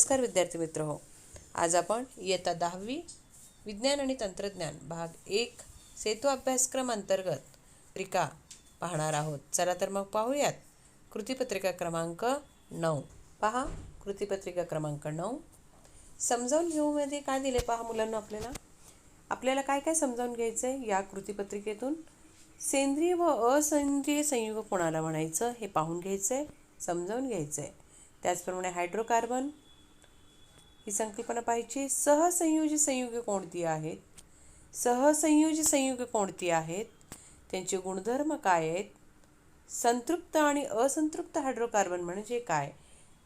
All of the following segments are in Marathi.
नमस्कार विद्यार्थी मित्र हो. आज आपण इयत्ता 10वी विज्ञान आणि तंत्रज्ञान भाग 1 सेतू अभ्यासक्रम अंतर्गत पत्रिका पाहणार आहोत. चला तर मग पाहूयात. कृतीपत्रिका क्रमांक 9 पहा. कृतीपत्रिका क्रमांक 9 समजावून घेऊमध्ये काय दिले पहा मुलांना. आपल्याला काय काय समजावून घ्यायचं आहे या कृतीपत्रिकेतून. सेंद्रिय व असेंद्रिय संयुग कोणाला म्हणायचं हे पाहून घ्यायचं आहे, समजावून घ्यायचं आहे. त्याचप्रमाणे हायड्रोकार्बन ही संकल्पना पाहिजे. सहसंयोजी संयुगे कोणती आहेत, सहसंयोजी संयुगे कोणती आहेत, त्यांचे गुणधर्म काय आहेत, संतृप्त आणि असंतृप्त हायड्रोकार्बन म्हणजे काय,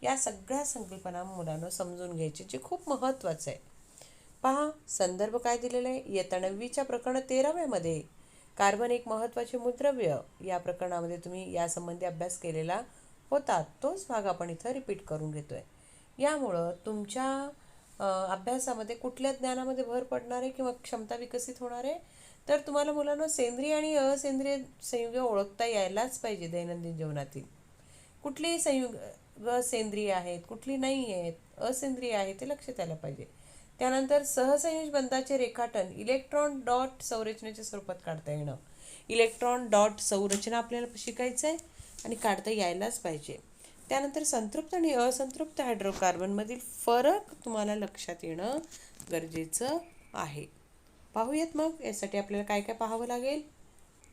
या सगळ्या संकल्पना मुलांना समजून घ्यायची, जे खूप महत्त्वाचं आहे. पहा संदर्भ काय दिलेला आहे. इयत्ता 9वीच्या प्रकरण 13व्यामध्ये कार्बन एक महत्त्वाचे मूलद्रव्य या प्रकरणामध्ये तुम्ही यासंबंधी अभ्यास केलेला होता. तोच भाग आपण इथं रिपीट करून घेतोय. यामुळं तुमच्या अभ्यासामध्ये कुठल्या ज्ञानामध्ये भर पडणार आहे किंवा क्षमता विकसित होणार आहे, तर तुम्हाला मुलांना सेंद्रिय आणि असेंद्रिय संयुगे ओळखता यायलाच पाहिजे. दैनंदिन जीवनातील कुठली संयुग सेंद्रिय आहेत, कुठली नाही आहेत, असेंद्रिय आहेत, ते लक्षात यायला पाहिजे. त्यानंतर सहसंयोज बंधाचे रेखाटन इलेक्ट्रॉन डॉट संरचनेच्या स्वरूपात काढता येणं. इलेक्ट्रॉन डॉट संरचना आपल्याला शिकायचं आहे आणि काढता यायलाच पाहिजे. त्यानंतर संतृप्त आणि असंतृप्त हायड्रोकार्बनमधील फरक तुम्हाला लक्षात येणं गरजेचं आहे. पाहूयात मग. यासाठी आपल्याला काय काय पाहावं लागेल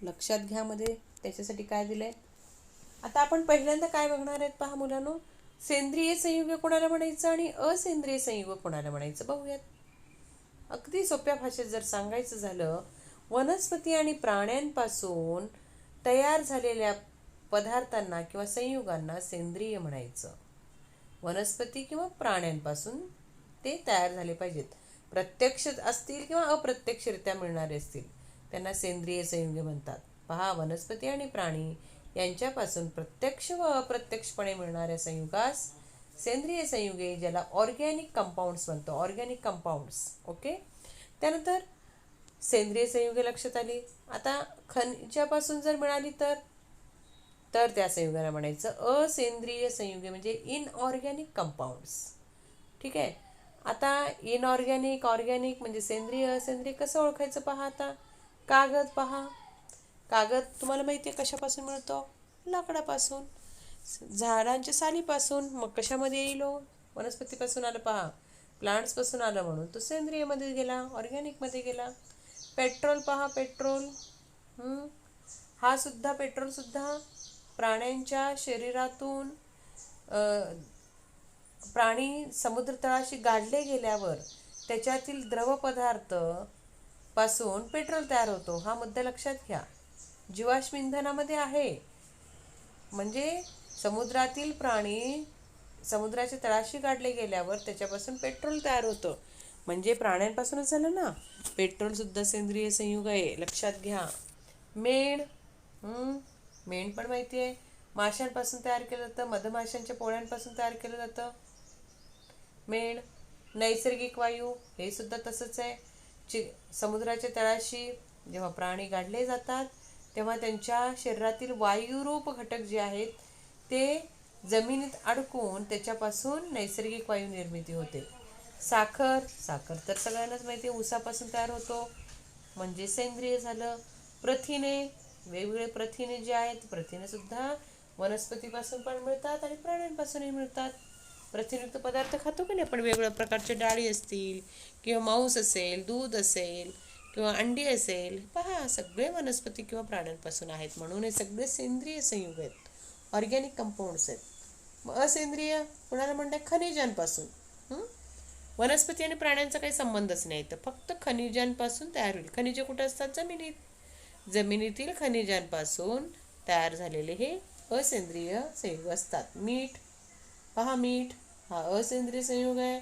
लक्षात घ्या मध्ये. त्याच्यासाठी काय दिलं आहे. आता आपण पहिल्यांदा काय बघणार आहेत पहा मुलांनो. सेंद्रिय संयुग कोणाला म्हणायचं आणि असेंद्रिय संयुग कोणाला म्हणायचं पाहूयात. अगदी सोप्या भाषेत जर सांगायचं झालं, वनस्पती आणि प्राण्यांपासून तयार झालेल्या पदार्थांना किंवा संयुगांना सेंद्रिय म्हणायचं. वनस्पती किंवा प्राण्यांपासून ते तयार झाले पाहिजेत. प्रत्यक्ष असतील किंवा अप्रत्यक्षरित्या मिळणारे असतील त्यांना सेंद्रिय संयुगे म्हणतात. पहा, वनस्पती आणि प्राणी यांच्यापासून प्रत्यक्ष व अप्रत्यक्षपणे मिळणाऱ्या संयुगास सेंद्रिय संयुगे, ज्याला ऑर्गॅनिक कंपाऊंड्स म्हणतो. Organic compounds. ओके. त्यानंतर सेंद्रिय संयुगे लक्षात आली. आता खनिजापासून जर मिळाली तर त्या संयुगाला म्हणायचं असेंद्रिय संयुगे म्हणजे इनऑर्गॅनिक कंपाऊंड्स. ठीक आहे. आता इनऑर्गॅनिक ऑर्गॅनिक म्हणजे सेंद्रिय असेंद्रिय कसं ओळखायचं पहा. आता कागद पहा. कागद तुम्हाला माहिती आहे कशापासून मिळतो. लाकडापासून, झाडांच्या सालीपासून. मग कशामध्ये येईल, वनस्पतीपासून आलं पहा, प्लांट्सपासून आलं म्हणून तो सेंद्रियमध्ये गेला, ऑर्गॅनिकमध्ये गेला. पेट्रोल पहा, पेट्रोल हा सुद्धा पेट्रोल सुद्धा प्राण्यांच्या शरीरातून प्राणी समुद्र तळाशी गाडले गेल्यावर त्याच्यातील द्रव पदार्थ पासून पेट्रोल तयार होतो. हा मुद्दा लक्षात घ्या. जीवाश्म इंधनामध्ये आहे म्हणजे समुद्रातील प्राणी समुद्राच्या तळाशी गाडले गेल्यावर त्याच्यापासून पेट्रोल तयार होतं, म्हणजे प्राण्यांपासूनच झालं ना. पेट्रोल सुद्धा सेंद्रिय संयुग आहे, लक्षात घ्या. मेण मेण पण माहिती आहे, माशांपासून तयार केलं जातं. मधमाशांच्या पोळ्यांपासून तयार केलं जातं मेण. नैसर्गिक वायू हे सुद्धा तसंच आहे. समुद्राच्या तळाशी जेव्हा प्राणी गाडले जातात तेव्हा त्यांच्या शरीरातील वायुरूप घटक जे आहेत ते जमिनीत अडकून त्याच्यापासून नैसर्गिक वायू निर्मिती होते. साखर तर सगळ्यांनाच माहिती आहे, ऊसापासून तयार होतो म्हणजे सेंद्रिय झालं. प्रथिने, वेगवेगळे प्रथिने जे आहेत, प्रथिने सुद्धा वनस्पतीपासून पण मिळतात आणि प्राण्यांपासूनही मिळतात. प्रथिनयुक्त पदार्थ खातो की नाही आपण. वेगवेगळ्या प्रकारच्या डाळी असतील किंवा मांस असेल, दूध असेल किंवा अंडी असेल, पहा सगळे वनस्पती किंवा प्राण्यांपासून आहेत. म्हणून हे सगळे सेंद्रिय संयुग आहेत, ऑर्गॅनिक कंपाऊंड्स आहेत. मग असेंद्रिय कुणाला म्हणतात, खनिजांपासून. वनस्पती आणि प्राण्यांचा काही संबंधच नाही, तर फक्त खनिजांपासून तयार होईल. खनिजे कुठे असतात, जमिनीत. जमिनीतील खनिजांपासून तयार झालेले हे असेंद्रिय संयुग असतात. मीठ पहा, मीठ हा असेंद्रिय संयुग आहे.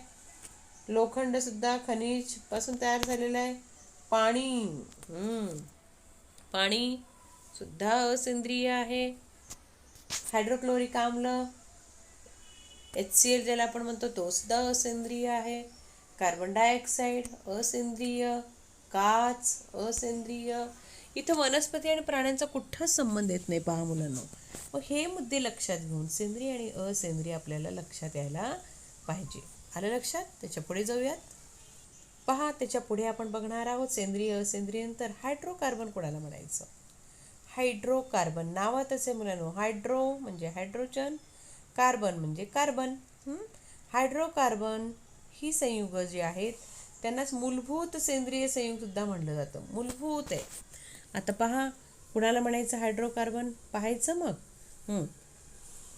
लोखंड सुद्धा खनिज पासून तयार झालेलं आहे. पाणी पाणी सुद्धा असेंद्रिय आहे. हायड्रोक्लोरिक आम्ल HCl ज्याला आपण म्हणतो तो सुद्धा असेंद्रिय आहे. कार्बन डायऑक्साईड असेंद्रिय. काच असेंद्रिय. इथं वनस्पती आणि प्राण्यांचा कुठलाच संबंध येत नाही पहा मुलांना. मग हे मुद्दे लक्षात घेऊन सेंद्रिय आणि असेंद्रिय आपल्याला लक्षात यायला पाहिजे. आलं लक्षात? त्याच्या पुढे जाऊयात. पहा, त्याच्या पुढे आपण बघणार आहोत सेंद्रिय असेंद्रिय नंतर हायड्रोकार्बन कोणाला म्हणायचं. हायड्रोकार्बन नावातच आहे मुलांनो. हायड्रो म्हणजे हायड्रोजन, कार्बन म्हणजे कार्बन. हायड्रोकार्बन ही संयुग जी आहेत त्यांनाच मूलभूत सेंद्रिय संयुग सुद्धा म्हणलं जातं. मूलभूत आहे. आता पहा, कुणाला म्हणायचं हायड्रोकार्बन पाहायचं मग.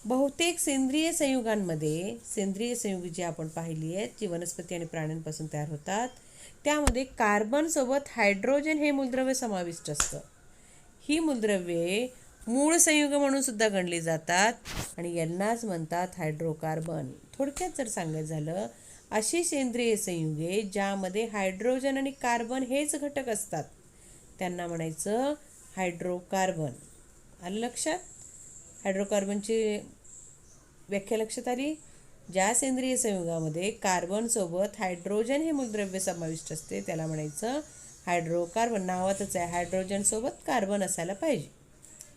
बहुतेक सेंद्रिय संयुगांमध्ये सेंद्रिय संयुग जी आपण पाहिली आहेत जी वनस्पती आणि प्राण्यांपासून तयार होतात त्यामध्ये कार्बनसोबत हायड्रोजन हे मूलद्रव्य समाविष्ट असतं. ही मूलद्रव्ये मूळ संयुग म्हणून सुद्धा गणली जातात आणि यांनाच म्हणतात हायड्रोकार्बन. थोडक्यात जर सांगायचं झालं, अशी सेंद्रिय संयुगे ज्यामध्ये हायड्रोजन आणि कार्बन हेच घटक असतात त्यांना म्हणायचं हायड्रोकार्बन. आलं लक्षात? हायड्रोकार्बनची व्याख्या लक्षात आली? ज्या सेंद्रिय संयुगामध्ये कार्बनसोबत हायड्रोजन हे मूलद्रव्य समाविष्ट असते त्याला म्हणायचं हायड्रोकार्बन. नावातच आहे, हायड्रोजनसोबत कार्बन असायला पाहिजे.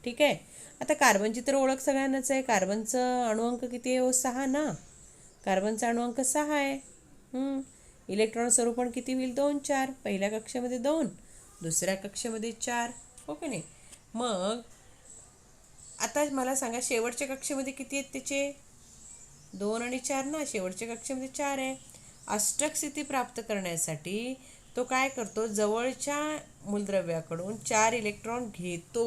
ठीक आहे. आता कार्बनची तर ओळख सगळ्यांनाच आहे. कार्बनचं अणुअंक किती आहे? 6 ना. कार्बनचा अणुअंक 6 आहे. इलेक्ट्रॉन स्वरूपण किती होईल? 2, 4. पहिल्या कक्षेमध्ये 2, दुसऱ्या कक्षेमध्ये 4. हो की नाही? मग आता मला सांगा, शेवटच्या कक्षेमध्ये किती आहेत त्याचे? 2 आणि 4 ना. शेवटच्या कक्षेमध्ये 4 आहे. अष्टक स्थिती प्राप्त करण्यासाठी तो काय करतो? जवळच्या मूलद्रव्याकडून 4 इलेक्ट्रॉन घेतो.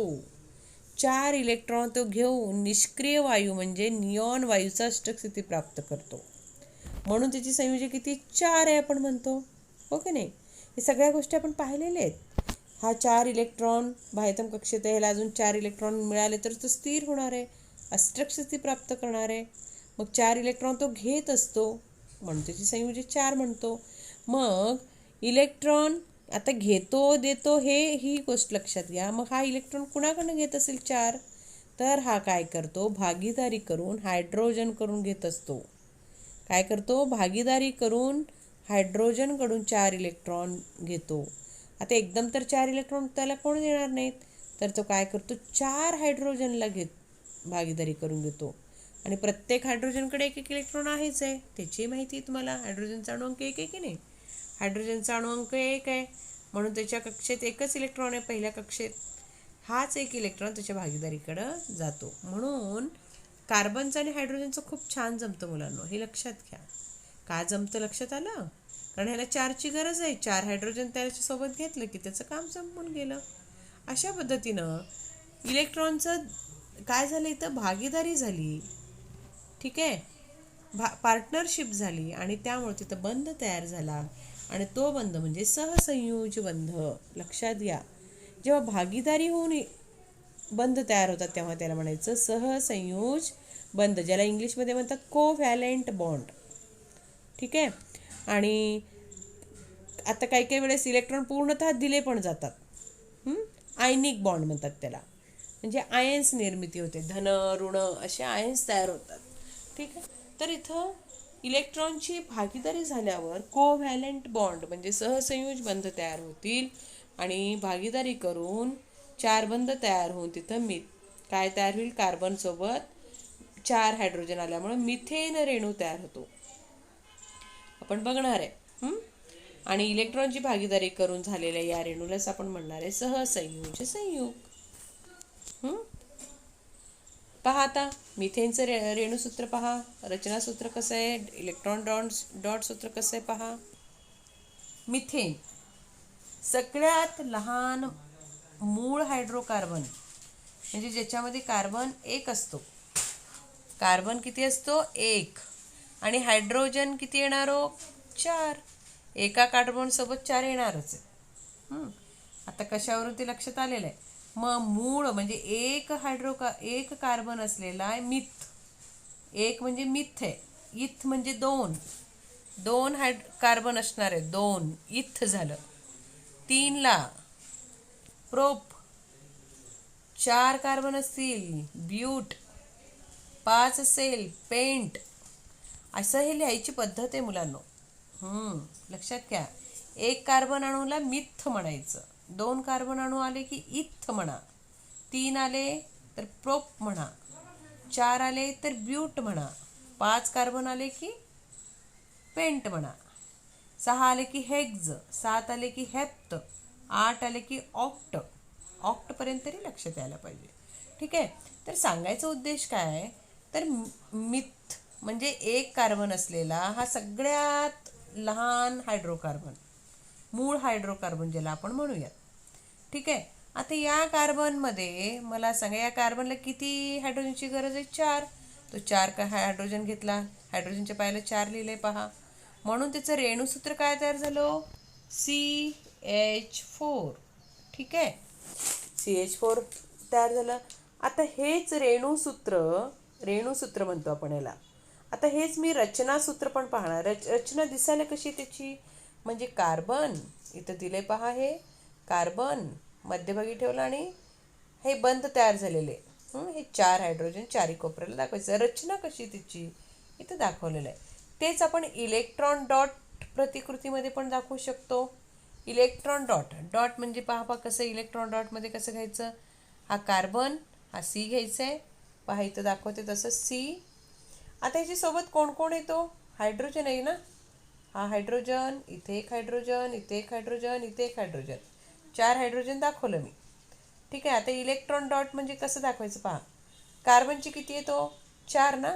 4 इलेक्ट्रॉन तो घेऊन निष्क्रिय वायू म्हणजे निऑन वायूचा अष्टक स्थिती प्राप्त करतो. म्हणून त्याची संयोजी किती? 4 आहे आपण म्हणतो. हो की नाही? हे सगळ्या गोष्टी आपण पाहिलेल्या आहेत. हा 4 इलेक्ट्रॉन बाह्यतम कक्षेत आहे, ह्याला अजून 4 इलेक्ट्रॉन मिळाले तर तो स्थिर होणार आहे, अष्टक स्थिती प्राप्त करणार आहे. मग 4 इलेक्ट्रॉन तो घेत असतो म्हणून त्याची संयोजी 4 म्हणतो. मग इलेक्ट्रॉन आता घेतो देतो ही गोष्ट लक्षात घ्या. मग हा इलेक्ट्रॉन कुणाकडनं घेत असेल 4? तर हा काय करतो? भागीदारी करून हायड्रोजन करून घेत असतो. काय करतो? भागीदारी करून हायड्रोजनकडून 4 इलेक्ट्रॉन घेतो. आता एकदम तर 4 इलेक्ट्रॉन त्याला कोण देणार नाहीत, तर तो काय करतो? 4 हायड्रोजनला भागीदारी करून घेतो. आणि प्रत्येक हायड्रोजनकडे 1-1 इलेक्ट्रॉन आहेच आहे. त्याची माहिती आहे तुम्हाला. हायड्रोजनचा अणुअंक 1 आहे की नाही? हायड्रोजनचा अणुअंक 1 आहे म्हणून त्याच्या कक्षेत एकच इलेक्ट्रॉन आहे पहिल्या कक्षेत. हाच 1 इलेक्ट्रॉन त्याच्या भागीदारीकडं जातो. म्हणून कार्बनचं आणि हायड्रोजनचं खूप छान जमतं मुलांनो. हे लक्षात घ्या. का जमतं लक्षात आलं? कारण ह्याला 4ची गरज आहे. 4 हायड्रोजन त्याच्यासोबत घेतलं की त्याचं काम संपून गेलं. अशा पद्धतीनं इलेक्ट्रॉनचं काय झालं? इथं भागीदारी झाली. ठीक आहे? पार्टनरशिप झाली आणि त्यामुळे तिथं बंध तयार झाला आणि तो बंध म्हणजे सहसंयोजी बंध. लक्षात घ्या. जेव्हा भागीदारी होऊन बंध तयार होतात तेव्हा त्याला म्हणायचं सहसंयोज बंध, ज्याला इंग्लिशमध्ये म्हणतात कोव्हॅलेंट बॉन्ड. ठीक आहे? आणि आता काही काही वेळेस इलेक्ट्रॉन पूर्णतः दिले पण जातात. आयनिक बॉन्ड म्हणतात त्याला. म्हणजे आयन्स निर्मिती होते, धन ऋण असे आयन्स तयार होतात. ठीक आहे? तर इथं इलेक्ट्रॉनची भागीदारी झाल्यावर कोव्हॅलेंट बॉन्ड म्हणजे सहसंयोज बंध तयार होतील आणि भागीदारी करून 4 बंध तयार होऊन तिथं काय तयार होईल? कार्बनसोबत 4 हायड्रोजन आल्यामुळे मिथेन रेणू तयार होतो. आपण बघणार आहे. आणि इलेक्ट्रॉनची भागीदारी करून झालेल्या या रेणूलाच आपण म्हणणार आहे सहसंयोजी संयुग. पहा आता मिथेनचं रेणूसूत्र पहा. रचनासूत्र कसं आहे? इलेक्ट्रॉन डॉट सूत्र कसं आहे पहा. मिथेन सगळ्यात लहान मूळ हायड्रोकार्बन म्हणजे ज्याच्यामध्ये कार्बन 1 असतो. कार्बन किती असतो? 1. आणि हायड्रोजन किती येणारो? 4. एका कार्बनसोबत 4 येणारच आहे. आता कशावरून ते लक्षात आलेलं आहे. मग मूळ म्हणजे एक कार्बन असलेला आहे मिथ. 1 म्हणजे मिथ आहे. इथ म्हणजे 2 कार्बन असणार आहे. 2 इथ झालं. 3 ला प्रोप. 4 कार्बन असतील ब्यूट. 5 असेल पेंट. असं हे लिहायची पद्धत आहे मुलांनो. लक्षात घ्या. 1 कार्बन अणूला मिथ म्हणायचं. 2 कार्बन अणू आले की इथ म्हणा. 3 आले तर प्रोप म्हणा. 4 आले तर ब्यूट म्हणा. 5 कार्बन आले की पेंट म्हणा. 6 आले की हेक्झ, 7 आले की हेप्ट, 8 आले की ऑक्ट. ऑक्टपर्यंत तरी लक्षात यायला पाहिजे. ठीक आहे. तर सांगायचा उद्देश काय आहे, तर मिथ म्हणजे एक कार्बन असलेला हा सगळ्यात लहान हायड्रोकार्बन, मूळ हायड्रोकार्बन ज्याला आपण म्हणूयात. ठीक आहे. आता या कार्बनमध्ये मला सांगा, या कार्बनला किती हायड्रोजनची गरज आहे? 4. तो 4 का हायड्रोजन घेतला, हायड्रोजनच्या पायाला 4 लिहिले पहा. म्हणून त्याचं रेणूसूत्र काय तयार झालं? CH4. ठीक आहे. CH4 तयार झालं. आता हेच रेणूसूत्र म्हणतो आपण याला. आता हेच मी रचनासूत्र पण पाहणार. रचना दिसायला कशी त्याची, म्हणजे कार्बन इथं दिले पहा, हे कार्बन मध्यभागी ठेवलं आणि हे बंध तयार झालेले. हे 4 हायड्रोजन 4 कोपऱ्याला दाखवायचं. रचना कशी त्याची इथं दाखवलेलं आहे. तेच आपण इलेक्ट्रॉन डॉट प्रतिकृतीमध्ये पण दाखवू शकतो. इलेक्ट्रॉन डॉट म्हणजे पहा कसं इलेक्ट्रॉन डॉटमध्ये कसं घ्यायचं. हा कार्बन, हा C घ्यायचा आहे. पहा इथं दाखवते तसं C. आता ह्याच्यासोबत कोण कोण येतो? हायड्रोजन आहे ना. हा हायड्रोजन, इथे एक हायड्रोजन, इथे एक हायड्रोजन, इथे एक हायड्रोजन. 4 हायड्रोजन दाखवलं मी. ठीक आहे. आता इलेक्ट्रॉन डॉट म्हणजे कसं दाखवायचं पहा. कार्बनची किती येतो? 4 ना.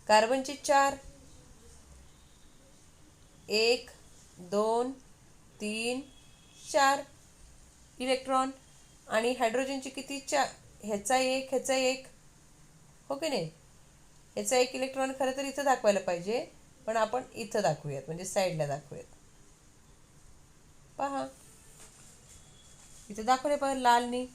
कार्बनची 4. 1 2 3 4 इलेक्ट्रॉन. आणि हायड्रोजनची किती? 4. ह्याचा एक हो की नाही. ह्याचा एक इलेक्ट्रॉन खरं तर इथं दाखवायला पाहिजे, पण आपण इथं दाखवूयात, म्हणजे साईडला दाखवूयात. पहा इथं दाखवले पहा लालनी.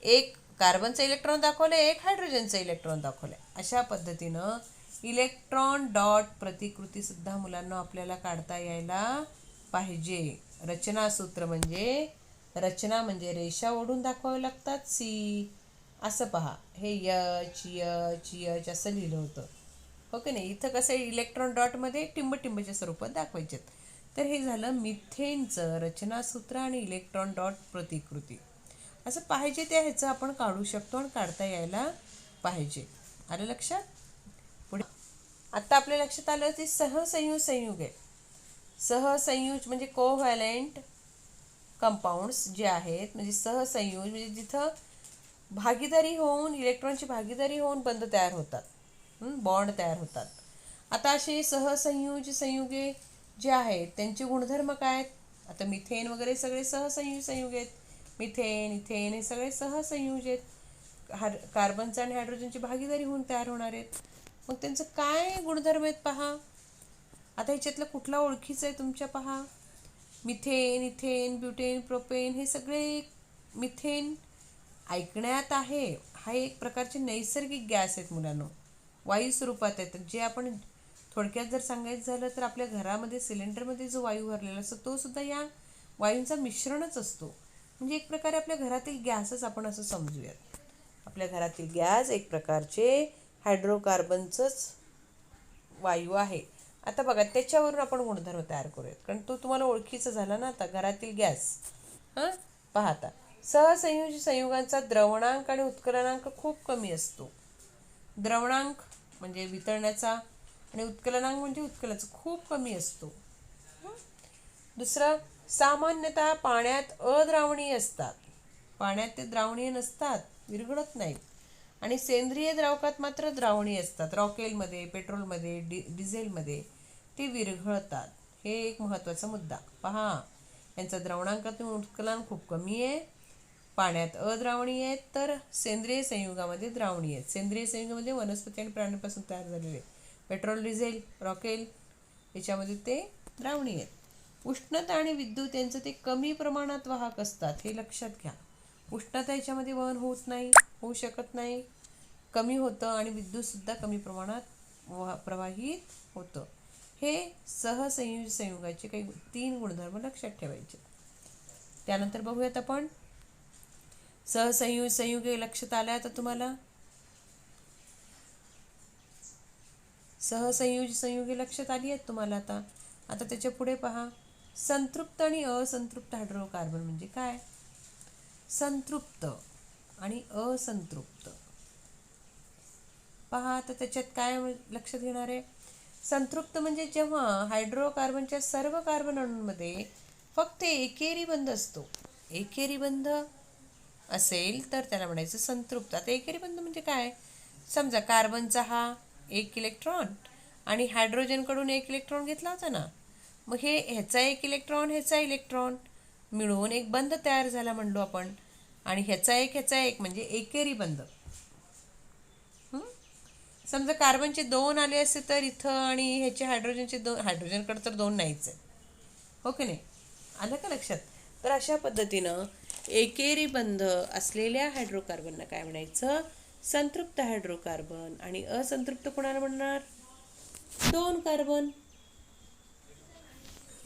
एक कार्बनचं इलेक्ट्रॉन दाखवलं, एक हायड्रोजनचं इलेक्ट्रॉन दाखवलं. अशा पद्धतीनं इलेक्ट्रॉन डॉट प्रतिकृती सुद्धा मुलांना आपल्याला काढता यायला पाहिजे. रचनासूत्र म्हणजे रेषा ओढून दाखवावे लागतात. C असं पहा. हे H असं लिहिलं होतं हो की नाही. इथं कसं इलेक्ट्रॉन डॉटमध्ये टिंबच्या स्वरूपात दाखवायचे. तर हे झालं मिथेनचं रचनासूत्र आणि इलेक्ट्रॉन डॉट प्रतिकृती. असं पाहिजे त्या ह्याचं आपण काढू शकतो आणि काढता यायला पाहिजे. आलं लक्षात? पुढे आत्ता आपल्या लक्षात आलं ते संयुग आहे. सहसंयुज म्हणजे कोव्हॅलेंट कंपाऊंड्स जे आहेत, म्हणजे सहसंयुज म्हणजे जिथं भागीदारी होऊन, इलेक्ट्रॉनची भागीदारी होऊन बंध तयार होतात, बॉन्ड तयार होतात. आता असे संयुगे जे आहेत त्यांचे गुणधर्म काय आहेत? आता मिथेन वगैरे सगळे संयुग आहेत. मिथेन, इथेन हे सगळे सहसंयुज आहेत. कार्बनचं आणि हायड्रोजनची भागीदारी होऊन तयार होणार आहेत. मग त्यांचं काय गुणधर्म आहेत पहा. आता ह्याच्यातलं कुठला ओळखीचं आहे तुमच्या पहा. मिथेन, इथेन, ब्युटेन, प्रोपेन हे सगळे. मिथेन ऐकण्यात आहे, हा एक प्रकारचे नैसर्गिक गॅस आहेत मुलांनो, वायू स्वरूपात आहेत. जे आपण थोडक्यात जर सांगायचं झालं तर आपल्या घरामध्ये सिलेंडरमध्ये जो वायू भरलेला असतो तो सुद्धा या वायूंचा मिश्रणच असतो. म्हणजे एक प्रकारे आपल्या घरातील गॅसच आपण असं समजूयात. आपल्या घरातील गॅस एक प्रकारचे हायड्रोकार्बनचंच वायू आहे. आता बघा त्याच्यावरून आपण गुणधर्म तयार करूयात, कारण तो तुम्हाला ओळखीचा झाला ना आता, घरातील गॅस. पाहता संयुगांचा द्रवणांक आणि उत्कलनांक खूप कमी असतो. द्रवणांक म्हणजे वितळण्याचा आणि उत्कलनांक म्हणजे उत्कलनाचा खूप कमी असतो. दुसरं, सामान्यतः पाण्यात अद्रावणीय असतात. पाण्यात ते द्रावणीय नसतात, विरघळत नाहीत. आणि सेंद्रिय द्रावकात मात्र द्रावणीय असतात. रॉकेलमध्ये, पेट्रोलमध्ये, डिझेलमध्ये ते विरघळतात. हे एक महत्त्वाचा मुद्दा पहा. यांचा द्रवणांकातून उत्कलन खूप कमी आहे. पाण्यात अद्रावणीय आहेत, तर सेंद्रिय संयुगामध्ये द्रावणीय आहेत. सेंद्रिय संयुगामध्ये वनस्पती आणि प्राण्यांपासून तयार झालेले पेट्रोल, डिझेल, रॉकेल याच्यामध्ये ते द्रावणीय आहेत. उष्णता आणि विद्युत यांचं ते कमी प्रमाणात वाहक असतात, हे लक्षात घ्या. उष्णता याच्यामध्ये वहन होऊ शकत नाही, कमी होतं. आणि विद्युतसुद्धा कमी प्रमाणात प्रवाहित होतं. हे संयुगाचे काही 3 गुणधर्म लक्षात ठेवायचे. त्यानंतर बघूयात आपण संयुगे लक्षात आलं आता तुम्हाला. संयुगे लक्षात आली आहेत तुम्हाला आता. आता त्याच्या पुढे पहा, संतृप्त आणि असंतृप्त हायड्रोकार्बन म्हणजे काय. संतृप्त आणि असंतृप्त. पहा, तर त्याच्यात काय लक्षात घेणार आहे? संतृप्त म्हणजे जेव्हा हायड्रोकार्बनच्या सर्व कार्बन अणूंमध्ये फक्त एकेरी बंध असतो. एकेरी बंध असेल तर त्याला म्हणायचं संतृप्त. आता एकेरी बंध म्हणजे काय? समजा कार्बनचा हा एक इलेक्ट्रॉन आणि हायड्रोजनकडून एक इलेक्ट्रॉन घेतला होता ना, मग ह्याचा एक इलेक्ट्रॉन ह्याचा इलेक्ट्रॉन मिळून एक बंध तयार झाला म्हणलो आपण. आणि ह्याचा एक म्हणजे एकेरी बंध. समजा कार्बनचे 2 आले असते तर इथं आणि ह्याचे हायड्रोजनचे 2, हायड्रोजनकडे तर 2 नाहीच आहे, हो की नाही? आलं का लक्षात? तर अशा पद्धतीनं एकेरी बंध असलेल्या हायड्रोकार्बनला काय म्हणायचं? संतृप्त हायड्रोकार्बन. आणि असंतृप्त कोणाला म्हणणार? 2 कार्बन.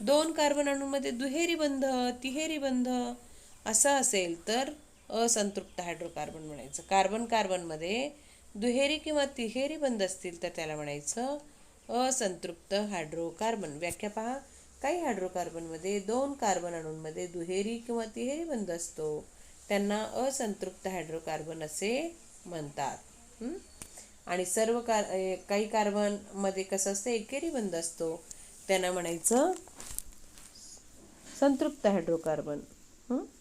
2 कार्बन अणूमध्ये दुहेरी बंध, तिहेरी बंध असं असेल तर असंतृप्त हायड्रोकार्बन म्हणायचं. कार्बन कार्बनमध्ये दुहेरी किंवा तिहेरी बंध असतील तर त्याला म्हणायचं असंतृप्त हायड्रोकार्बन. व्याख्या पहा. काही हायड्रोकार्बनमध्ये 2 कार्बन अणूंमध्ये दुहेरी किंवा तिहेरी बंध असतो, त्यांना असंतृप्त हायड्रोकार्बन असे म्हणतात. आणि काही कार्बनमध्ये कसं असतं? एकेरी बंध असतो, त्यांना म्हणायचं संतृप्त हायड्रोकार्बन.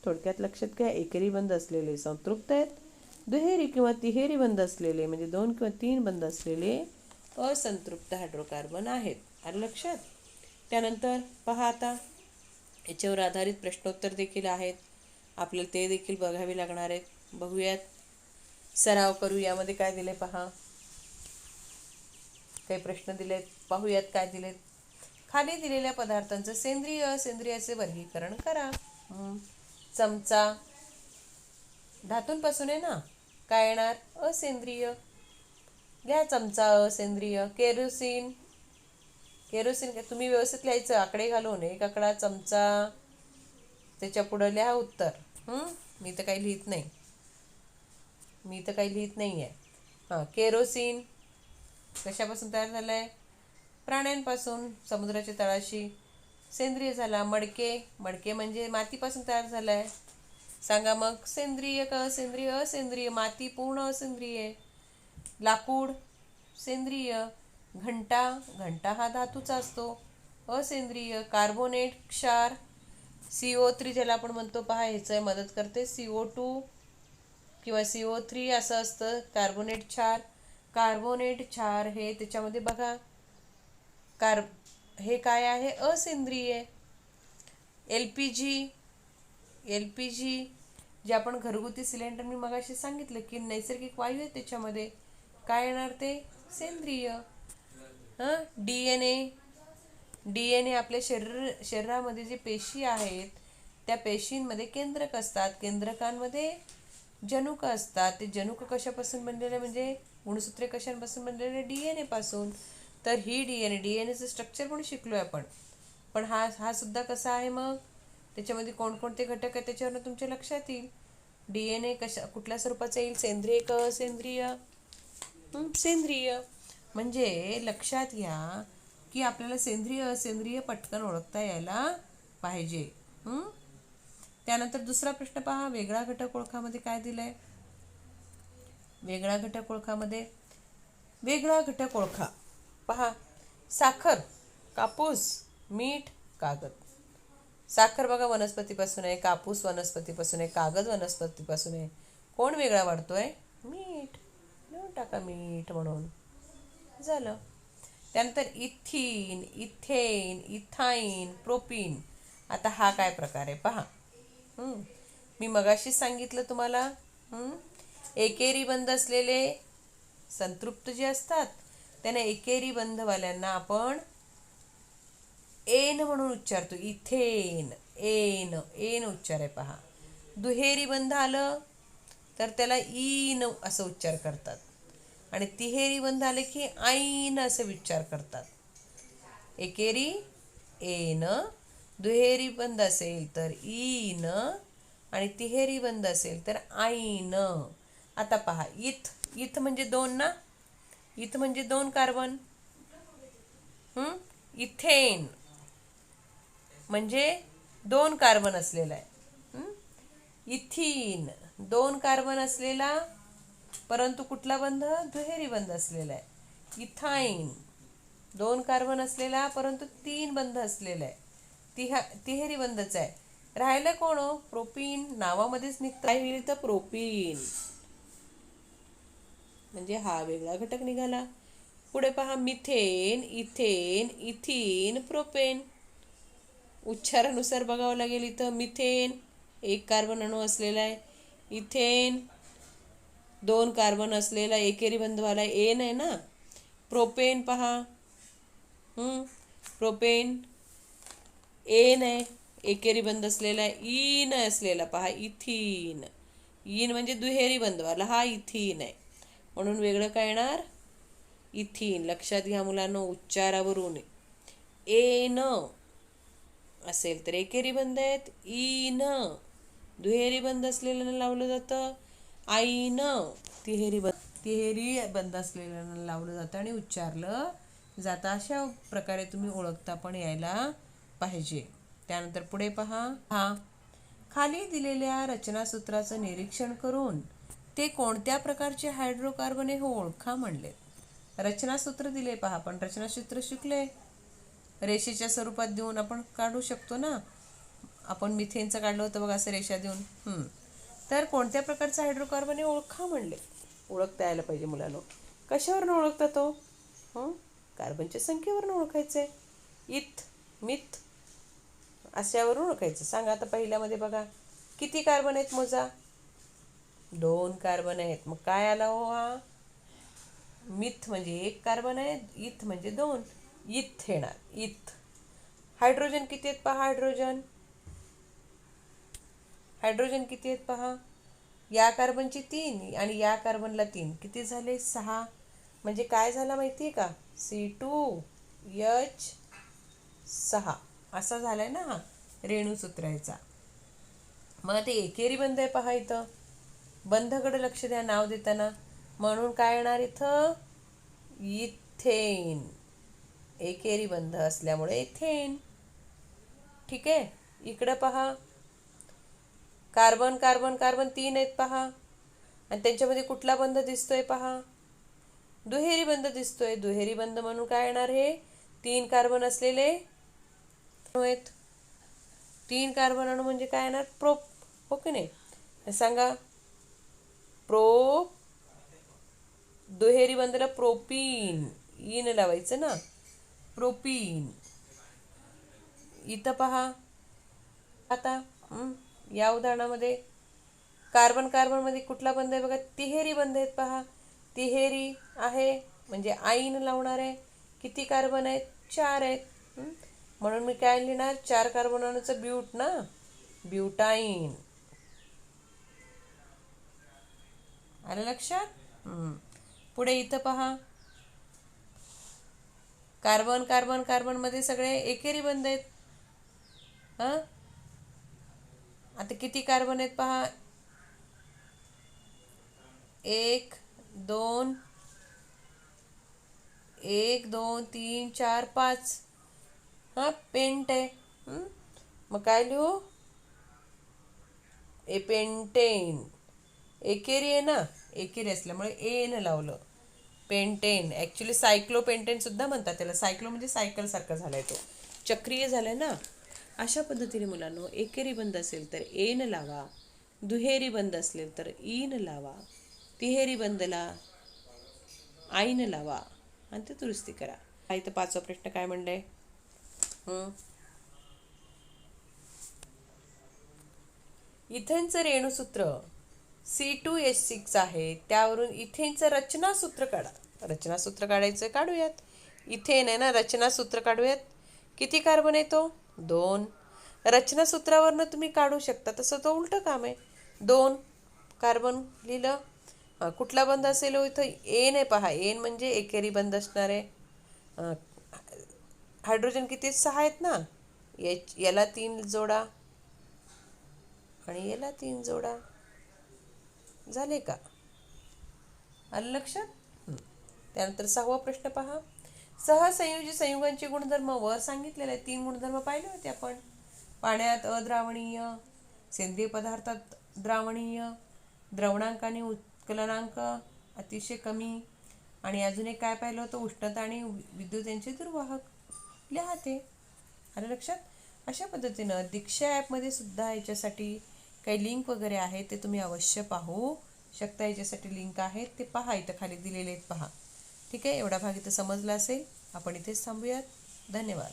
थोडक्यात लक्षात घ्या, एकेरी बंध असलेले संतृप्त आहेत, दुहेरी किंवा तिहेरी बंध असलेले म्हणजे 2 किंवा 3 बंध असलेले असंतृप्त हायड्रोकार्बन आहेत. आलं लक्षात? त्यानंतर पहा, आता याच्यावर आधारित प्रश्नोत्तर देखील आहेत, आपल्याला ते देखील बघावे लागणार आहेत. बघूयात, सराव करू. यामध्ये काय दिले पहा, काही प्रश्न दिलेत, पाहूयात काय दिलेत. खाली दिलेल्या पदार्थांचं सेंद्रिय असेंद्रिय असे वर्गीकरण करा. चमचा धातूंपासून आहे ना, काय येणार? असेंद्रिय. घ्या चमचा, असेंद्रिय. केरोसिन, केरोसिन तुम्ही व्यवस्थित लिहायचं, आकडे घालून. एक आकडा, चमचा, त्याच्या पुढं लिहा उत्तर. मी तर काही लिहित नाही आहे. केरोसिन कशापासून तयार झालंय? प्राण्यांपासून, समुद्राच्या तळाशी. सेंद्रिय झाला. मडके म्हणजे मातीपासून तयार झालाय. सांगा मग, सेंद्रिय का असेंद्रिय? असेंद्रिय. माती पूर्ण असेंद्रिय. लाकूड सेंद्रिय. घंटा हा धातूचा असतो, असेंद्रिय. कार्बोनेट, क्षार, CO3 ज्याला आपण म्हणतो, पहा ह्याचं मदत करते. CO2 किंवा CO3 असं असतं. कार्बोनेट क्षार हे त्याच्यामध्ये बघा, हे काय आहे? असेंद्रिय. LPG जे आपण घरगुती सिलेंडर, मी मगाशी सांगितलं की नैसर्गिक वायू आहे त्याच्यामध्ये, काय येणार? ते सेंद्रिय. DNA आपल्या शरीरामध्ये जे पेशी आहेत त्या पेशींमध्ये केंद्रक असतात, केंद्रकांमध्ये जनुक असतात. ते जनुक कशापासून बनलेले म्हणजे गुणसूत्रे कशापासून बनलेले? DNA पासून. तर ही डीएनएचं स्ट्रक्चर पण शिकलोय आपण. पण हा सुद्धा कसा आहे? मग त्याच्यामध्ये कोणकोणते घटक आहेत त्याच्यावर तुमच्या लक्षात येईल. DNA कुठल्या स्वरूपाचा येईल? सेंद्रिय का असेंद्रिय? सेंद्रिय. म्हणजे लक्षात घ्या की आपल्याला सेंद्रिय असेंद्रिय पटकन ओळखता यायला पाहिजे. त्यानंतर दुसरा प्रश्न पहा, वेगळा घटक ओळखामध्ये काय दिलंय? वेगळा घटक ओळखा. पहा, साखर, कापूस, मीठ, कागद. साखर बघा वनस्पतीपासून आहे, कापूस वनस्पतीपासून आहे, कागद वनस्पतीपासून आहे. कोण वेगळा वाढतोय? मीठ. लिहून टाका मीठ म्हणून, झालं. त्यानंतर इथीन, इथेन, इथाईन, प्रोपीन. आता हा काय प्रकार आहे पहा. मी मगाशीच सांगितलं तुम्हाला, एकेरी बंध असलेले संतृप्त जे असतात त्यांना एकेरी बंधवाल्यांना आपण एन म्हणून उच्चारतो. इथेन, एन उच्चार आहे पहा. दुहेरी बंध आलं तर त्याला ईन असं उच्चार करतात, आणि तिहेरी बंध आले की आईन असे उच्चार करतात. एकेरी एन, दुहेरी बंध असेल तर ईन, आणि तिहेरी बंध असेल तर आईन. आता पहा, इथ म्हणजे 2 ना, इथ म्हणजे 2 कार्बन. इथेन म्हणजे 2 कार्बन असलेला आहे. इथीन 2 कार्बन असलेला परंतु कुठला बंध? दुहेरी बंध असलेला आहे. इथाईन 2 कार्बन असलेला परंतु 3 बंध असलेला आहे. तिहेरी बंधच आहे. राहिलं कोण? प्रोपीन. नावामध्येच निघतं काय होईल तर प्रोपीन, म्हणजे हा वेगळा घटक निघाला. पुढे पहा, मिथेन, इथेन, इथीन, प्रोपेन. उच्चारानुसार बघावं लागेल. इथं मिथेन 1 कार्बन अणू असलेला आहे. इथेन 2 कार्बन असलेला एकेरी बंधवाला एन आहे ना. प्रोपेन पहा, प्रोपेन एन आहे, एकेरी बंध असलेला आहे. ईन असलेला पहा, इथीन. ईन म्हणजे दुहेरी बंधवाला, हा इथीन आहे. म्हणून वेगळं काय येणार? इथीन. लक्षात घ्या मुलांनो, उच्चारावरून. एन असेल तर एकेरी बंध आहेत. ईन दुहेरी बंध असलेल्यानं लावलं जातं. आईन तिहेरी बंध असलेल्यानं लावलं जातं आणि उच्चारलं जातं. अशा प्रकारे तुम्ही ओळखता पण यायला पाहिजे. त्यानंतर पुढे पहा, खाली दिलेल्या रचनासूत्राचं निरीक्षण करून ते कोणत्या प्रकारचे हायड्रोकार्बन हे ओळखा म्हणले. रचनासूत्र दिले पहा. आपण रचनासूत्र शिकले, रेषेच्या स्वरूपात देऊन आपण काढू शकतो ना. आपण मिथेनचं काढलं होतं बघा असं रेषा देऊन. तर कोणत्या प्रकारचा हायड्रोकार्बन हे ओळखा म्हणले. ओळखता यायला पाहिजे मुलांनो. कशावरून ओळखता तो? कार्बनच्या संख्येवरून ओळखायचंय. इथ, मिथ अशावरून ओळखायचं. सांगा आता पहिल्यामध्ये बघा, किती कार्बन आहेत मोजा? 2 कार्बन आहेत. मग काय आला हो हा? मिथ म्हणजे 1 कार्बन आहे, इथ म्हणजे 2. इथ येणार, इथ. हायड्रोजन किती आहेत पहा? हायड्रोजन किती आहेत पहा? या कार्बनची 3 आणि या कार्बनला 3, किती झाले? 6. म्हणजे काय झाला माहितीये का? C2H6 असा झालाय ना हा रेणूसूत्राचा. मग ते एकेरी बंध आहे पहा. इथं बंधकडे लक्ष द्या नाव देताना. म्हणून काय येणार इथं? इथेन. एकेरी बंध असल्यामुळे इथेन. ठीक आहे. इकडं पहा, कार्बन कार्बन कार्बन 3 आहेत पहा. आणि त्यांच्यामध्ये कुठला बंध दिसतोय पहा? दुहेरी बंध दिसतोय. दुहेरी बंध म्हणून काय येणार? हे 3 कार्बन असलेले आहेत. 3 कार्बन अणू म्हणजे काय येणार? प्रोप. हो की नाही? सांगा. दुहेरी बंधला प्रोपीन. ईन लावायचं ना. प्रोपीन. इथं पहा आता या उदाहरणामध्ये कार्बन कार्बन मध्ये कुठला बंध आहे बघा? तिहेरी बंध आहेत पहा. तिहेरी आहे म्हणजे आईन लावणार आहे. किती कार्बन आहेत? 4 आहेत. म्हणून मी काय लिहिणार? 4 कार्बन अणूचं ब्यूट ना, ब्यूटाईन. आलं लक्षात? पुढे इथं पहा, कार्बन कार्बन कार्बन मध्ये सगळे एकेरी बंध आहेत. आता किती कार्बन आहेत पहा? 1 2 3 4 5. पेंट आहे. मग काय लिहू? पेंटेन. एकेरी आहे ना, एकेरी असल्यामुळे एन लावलं. पेंटेन. ॲक्च्युली सायक्लोपेंटेन सुद्धा म्हणतात त्याला. सायक्लो म्हणजे सायकल सारखा झालाय तो, चक्रीय झालाय ना. अशा पद्धतीने मुलांनो, एकेरी बंध असेल तर एन लावा, दुहेरी बंध असेल तर ईन लावा, तिहेरी बंधला आईन लावा आणि ते दुरुस्ती करा. इथं 5वा प्रश्न काय म्हणलंय? इथेनचं रेणूसूत्र C2H6 आहे. त्यावरून इथेनचं रचनासूत्र काढा. रचनासूत्र काढायचं, काढूयात. इथेन आहे ना, रचनासूत्र काढूयात. किती कार्बन आहे तो? 2. रचनासूत्रावरनं तुम्ही काढू शकता, तसं तो उलटं काम आहे. 2 कार्बन लिहिलं. कुठला बंध असेल इथं? एन आहे पहा. एन म्हणजे एकेरी बंध असणार आहे. हायड्रोजन किती? 6 आहेत ना. याला 3 जोडा आणि याला 3 जोडा. झाले का? आलं लक्षात? त्यानंतर 6वा प्रश्न पहा. सहसंयोजी संयुगांचे गुणधर्म वर सांगितलेले आहे. 3 गुणधर्म पाहिले होते आपण. पाण्यात अद्रावणीय, सेंद्रिय पदार्थात द्रावणीय, द्रवणांकाने उत्कलनांक अतिशय कमी. आणि अजून एक काय पाहिलं होतं, उष्णता आणि विद्युत यांचे दुर्वाहक लिहा ते. आलं लक्षात. अशा पद्धतीनं दीक्षा ॲपमध्ये सुद्धा याच्यासाठी काही लिंक वगैरे आहे, ते तुम्ही अवश्य पाहू शकता. याच्यासाठी लिंक आहेत, ते पहा, इथं खाली दिलेले आहेत पहा. ठीक आहे. एवढा भाग इथं समजला असेल. आपण इथेच थांबूयात. धन्यवाद.